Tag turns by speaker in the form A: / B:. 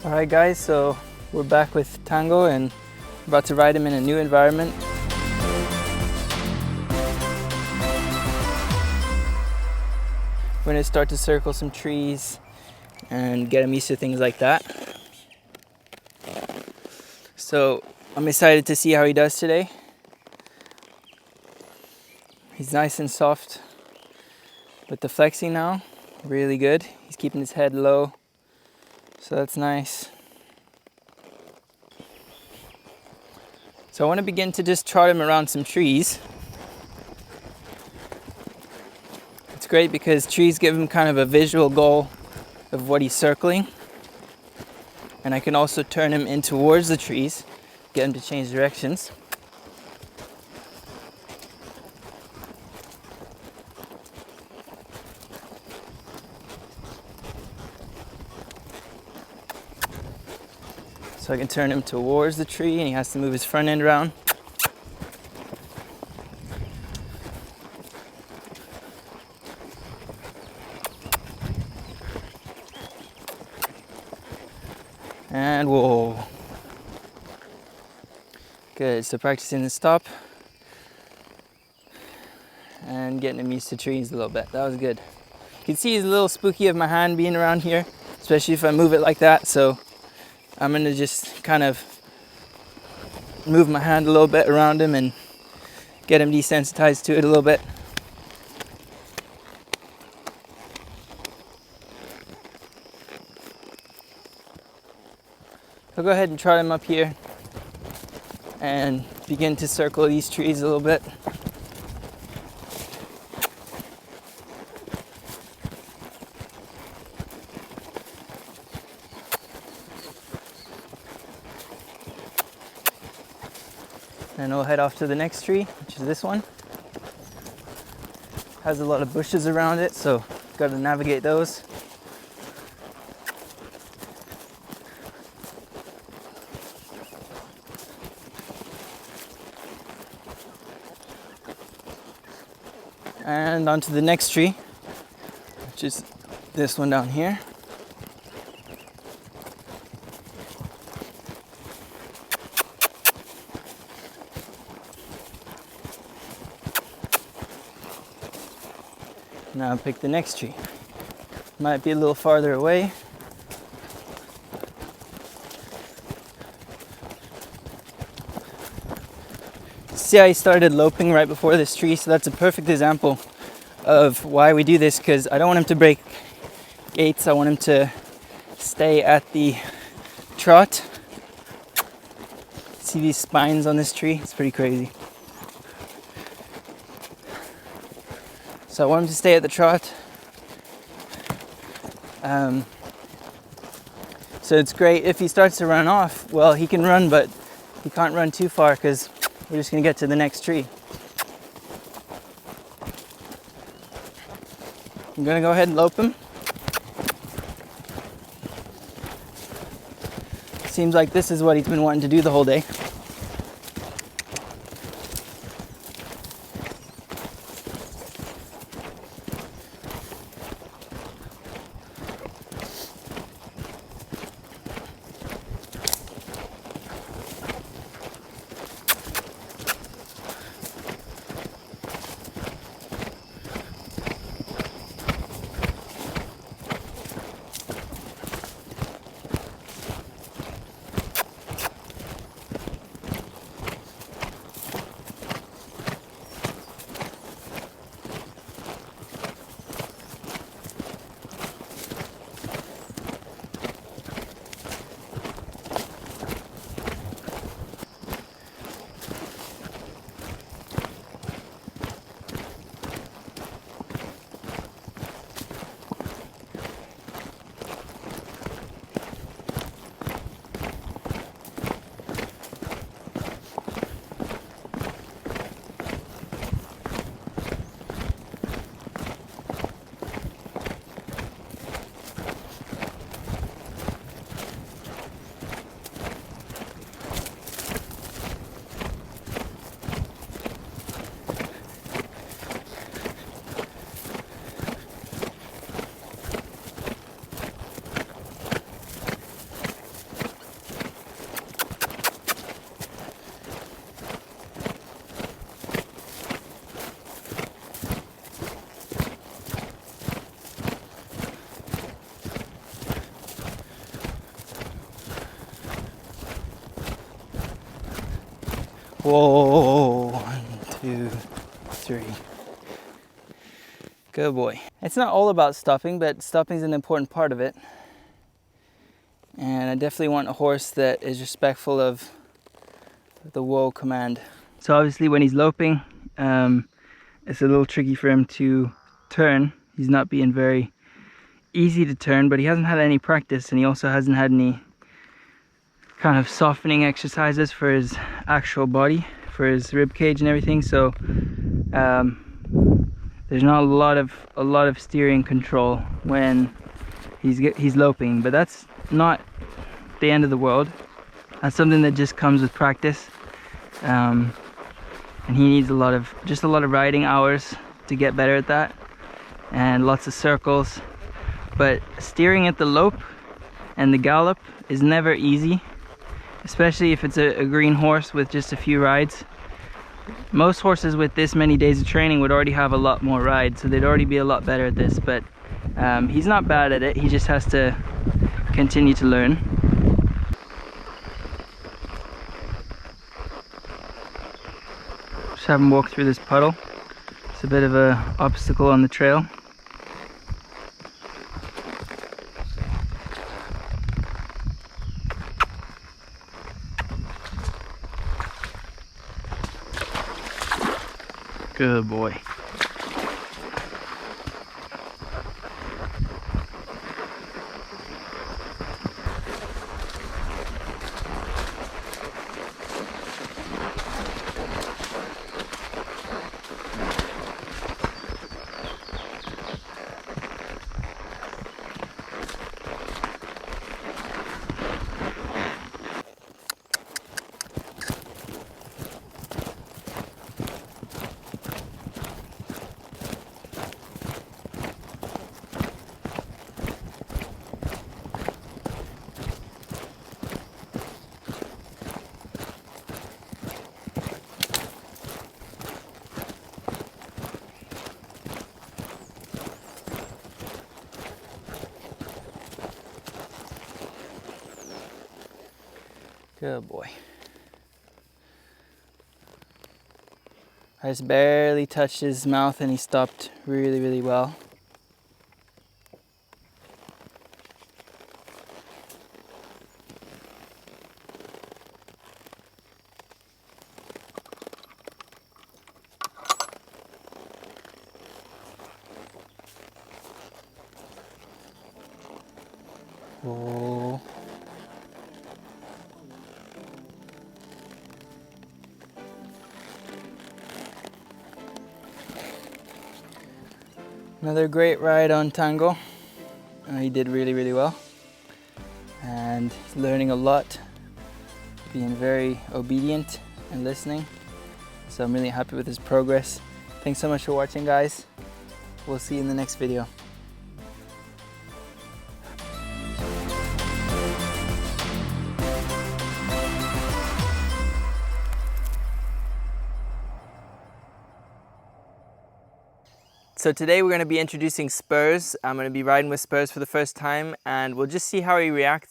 A: Alright guys, so we're back with Tango and about to ride him in a new environment. We're going to start to circle some trees and get him used to things like that. So I'm excited to see how he does today. He's nice and soft with the flexing now, really good. He's keeping his head low, so that's nice. So I want to begin to just trot him around some trees. It's great because trees give him kind of a visual goal of what he's circling. And I can also turn him in towards the trees, get him to change directions. So I can turn him towards the tree and he has to move his front end around. And whoa. Good, so practicing the stop and getting him used to trees a little bit. That was good. You can see he's a little spooky of my hand being around here, especially if I move it like that. So I'm gonna just kind of move my hand a little bit around him and get him desensitized to it a little bit. I'll go ahead and trot him up here and begin to circle these trees a little bit. And we'll head off to the next tree, which is this one. Has a lot of bushes around it, so got to navigate those. And on to the next tree, which is this one down here. Now pick the next tree. Might be a little farther away. See, I started loping right before this tree, so that's a perfect example of why we do this, because I don't want him to break gates. I want him to stay at the trot. See these spines on this tree? It's pretty crazy. So I want him to stay at the trot. So it's great if he starts to run off. Well, he can run, but he can't run too far because we're just gonna get to the next tree. I'm gonna go ahead and lope him. Seems like this is what he's been wanting to do the whole day. Whoa, 1, 2, 3. Good boy. It's not all about stopping, but stopping is an important part of it. And I definitely want a horse that is respectful of the whoa command. So obviously when he's loping, it's a little tricky for him to turn. He's not being very easy to turn, but he hasn't had any practice, and he also hasn't had any kind of softening exercises for his actual body, for his rib cage and everything. So there's not a lot of steering control when he's loping, but that's not the end of the world. That's something that just comes with practice, and he needs just a lot of riding hours to get better at that, and lots of circles. But steering at the lope and the gallop is never easy, especially if it's a green horse with just a few rides. Most horses with this many days of training would already have a lot more rides, so they'd already be a lot better at this, but he's not bad at it. He just has to continue to learn. Just have him walk through this puddle. It's a bit of an obstacle on the trail. Good boy. Good boy. I just barely touched his mouth and he stopped really, really well. Oh. Another great ride on Tango. He did really, really well. And he's learning a lot, being very obedient and listening. So I'm really happy with his progress. Thanks so much for watching, guys. We'll see you in the next video. So today we're going to be introducing spurs. I'm going to be riding with spurs for the first time, and we'll just see how he reacts.